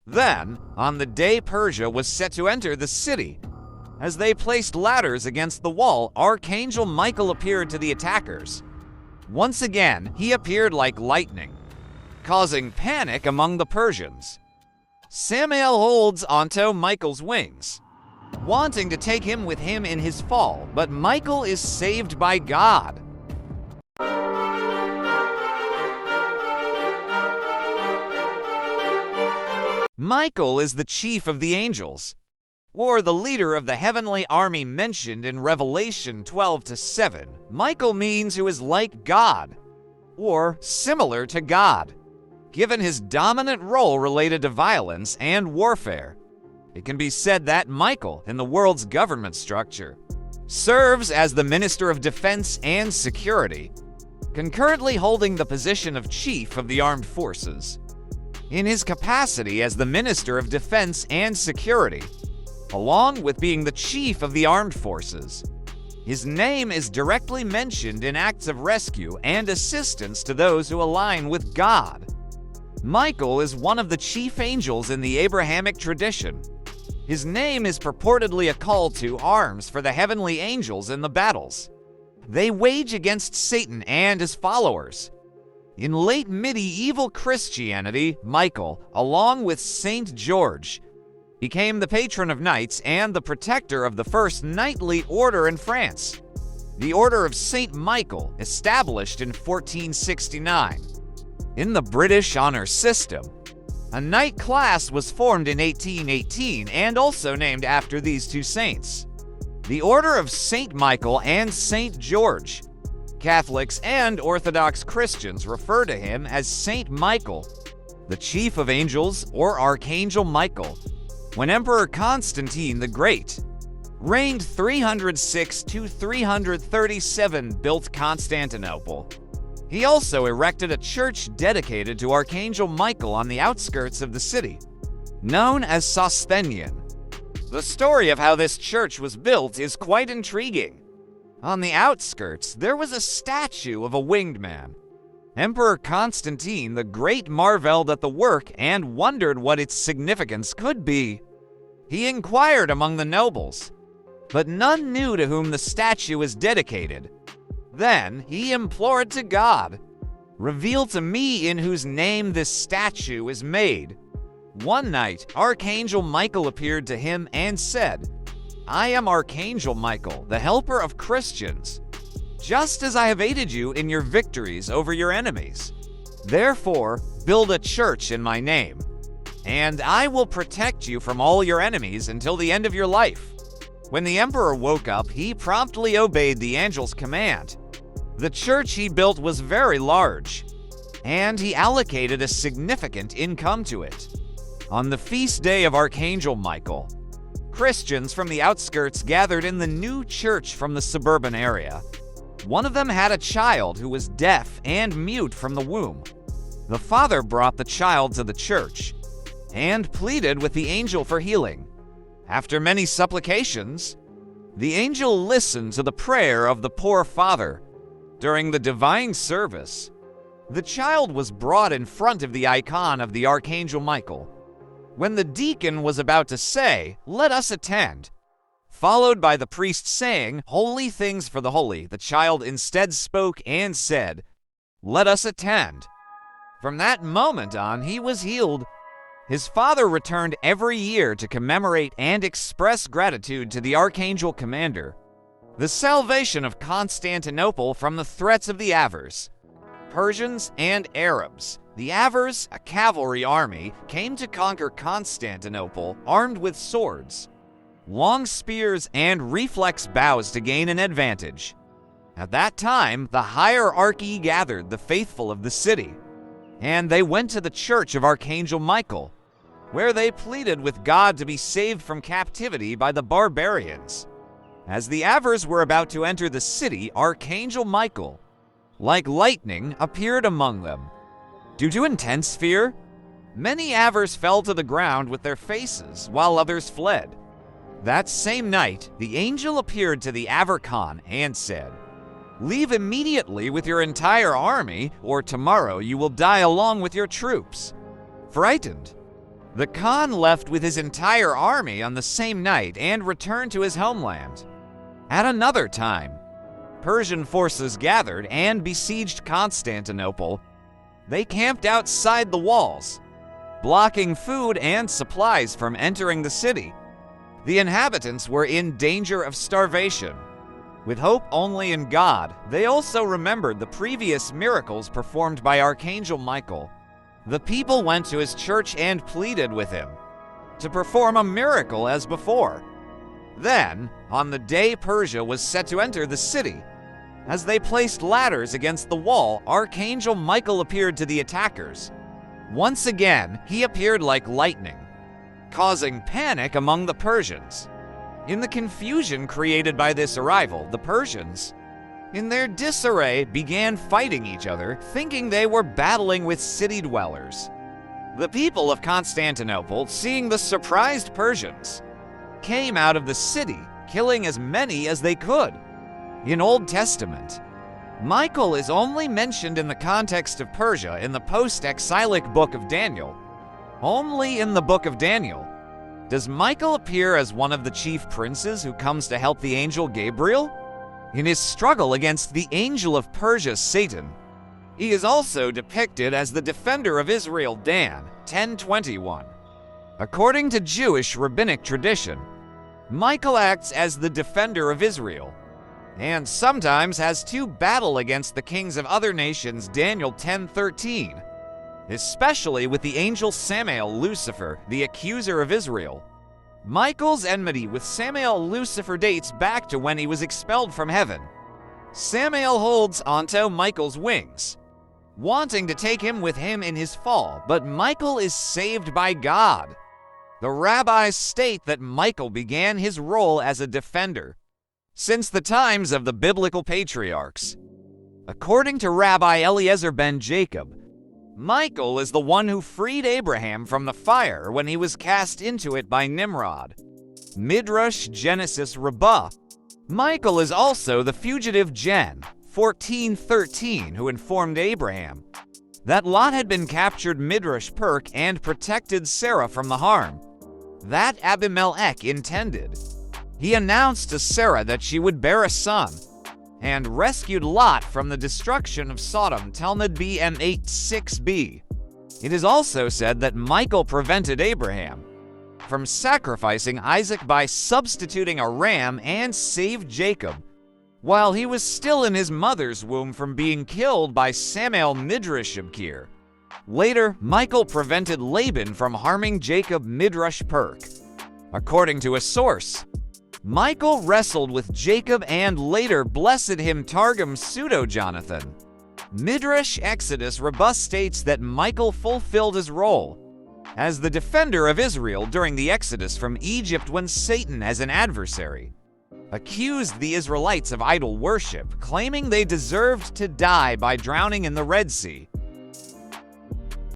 Then, on the day Persia was set to enter the city, as they placed ladders against the wall, Archangel Michael appeared to the attackers. Once again, he appeared like lightning, causing panic among the Persians. Samael holds onto Michael's wings, wanting to take him with him in his fall, but Michael is saved by God. Michael is the chief of the angels, or the leader of the heavenly army mentioned in Revelation 12-7. Michael means who is like God, or similar to God, given his dominant role related to violence and warfare. It can be said that Michael, in the world's government structure, serves as the Minister of Defense and Security, concurrently holding the position of Chief of the Armed Forces. In his capacity as the Minister of Defense and Security, along with being the Chief of the Armed Forces, his name is directly mentioned in acts of rescue and assistance to those who align with God. Michael is one of the chief angels in the Abrahamic tradition. His name is purportedly a call to arms for the heavenly angels in the battles they wage against Satan and his followers. In late medieval Christianity, Michael, along with Saint George, became the patron of knights and the protector of the first knightly order in France, the Order of Saint Michael, established in 1469. In the British honor system, a knight class was formed in 1818 and also named after these two saints. The Order of Saint Michael and Saint George. Catholics and Orthodox Christians refer to him as Saint Michael, the chief of angels, or Archangel Michael. When Emperor Constantine the Great reigned 306 to 337, built Constantinople, he also erected a church dedicated to Archangel Michael on the outskirts of the city, known as Sosthenion. The story of how this church was built is quite intriguing. On the outskirts, there was a statue of a winged man. Emperor Constantine the Great marveled at the work and wondered what its significance could be. He inquired among the nobles, but none knew to whom the statue was dedicated. Then he implored to God, "Reveal to me in whose name this statue is made." One night, Archangel Michael appeared to him and said, "I am Archangel Michael, the helper of Christians, just as I have aided you in your victories over your enemies. Therefore, build a church in my name, and I will protect you from all your enemies until the end of your life." When the emperor woke up, he promptly obeyed the angel's command. The church he built was very large, and he allocated a significant income to it. On the feast day of Archangel Michael, Christians from the outskirts gathered in the new church from the suburban area. One of them had a child who was deaf and mute from the womb. The father brought the child to the church and pleaded with the angel for healing. After many supplications, the angel listened to the prayer of the poor father. During the divine service, the child was brought in front of the icon of the Archangel Michael. When the deacon was about to say, "Let us attend," followed by the priest saying, "Holy things for the holy," the child instead spoke and said, "Let us attend." From that moment on, he was healed. His father returned every year to commemorate and express gratitude to the Archangel Commander. The salvation of Constantinople from the threats of the Avars, Persians, and Arabs. The Avars, a cavalry army, came to conquer Constantinople armed with swords, long spears, and reflex bows to gain an advantage. At that time, the hierarchy gathered the faithful of the city, and they went to the church of Archangel Michael, where they pleaded with God to be saved from captivity by the barbarians. As the Avars were about to enter the city, Archangel Michael, like lightning, appeared among them. Due to intense fear, many Avars fell to the ground with their faces, while others fled. That same night, the angel appeared to the Avar Khan and said, "Leave immediately with your entire army, or tomorrow you will die along with your troops." Frightened, The Khan left with his entire army on the same night and returned to his homeland. At another time, Persian forces gathered and besieged Constantinople. They camped outside the walls, blocking food and supplies from entering the city. The inhabitants were in danger of starvation. With hope only in God, they also remembered the previous miracles performed by Archangel Michael. The people went to his church and pleaded with him to perform a miracle as before. Then, on the day Persia was set to enter the city, as they placed ladders against the wall, Archangel Michael appeared to the attackers. Once again, he appeared like lightning, causing panic among the Persians. In the confusion created by this arrival, the Persians, in their disarray, began fighting each other, thinking they were battling with city dwellers. The people of Constantinople, seeing the surprised Persians, came out of the city, killing as many as they could. In Old Testament, Michael is only mentioned in the context of Persia in the post-exilic book of Daniel. Only in the book of Daniel does Michael appear as one of the chief princes who comes to help the angel Gabriel in his struggle against the angel of Persia, Satan. He is also depicted as the defender of Israel, Dan 10:21. According to Jewish rabbinic tradition, Michael acts as the defender of Israel, and sometimes has to battle against the kings of other nations, Daniel 10:13, especially with the angel Samael, Lucifer, the accuser of Israel. Michael's enmity with Samael, Lucifer dates back to when he was expelled from heaven. Samael holds onto Michael's wings, wanting to take him with him in his fall, but Michael is saved by God. The rabbis state that Michael began his role as a defender since the times of the biblical patriarchs. According to Rabbi Eliezer ben Jacob, Michael is the one who freed Abraham from the fire when he was cast into it by Nimrod. Midrash Genesis Rabbah. Michael is also the fugitive Gen 14:13 who informed Abraham that Lot had been captured Midrash Perk and protected Sarah from the harm that Abimelech intended. He announced to Sarah that she would bear a son, and rescued Lot from the destruction of Sodom, Talmud BM 8:6b. It is also said that Michael prevented Abraham from sacrificing Isaac by substituting a ram and saved Jacob while he was still in his mother's womb from being killed by Samael Midrash Abkir. Later, Michael prevented Laban from harming Jacob Midrash Perk. According to a source, Michael wrestled with Jacob and later blessed him Targum Pseudo-Jonathan. Midrash Exodus Rabbah states that Michael fulfilled his role as the defender of Israel during the Exodus from Egypt when Satan, as an adversary, accused the Israelites of idol worship, claiming they deserved to die by drowning in the Red Sea.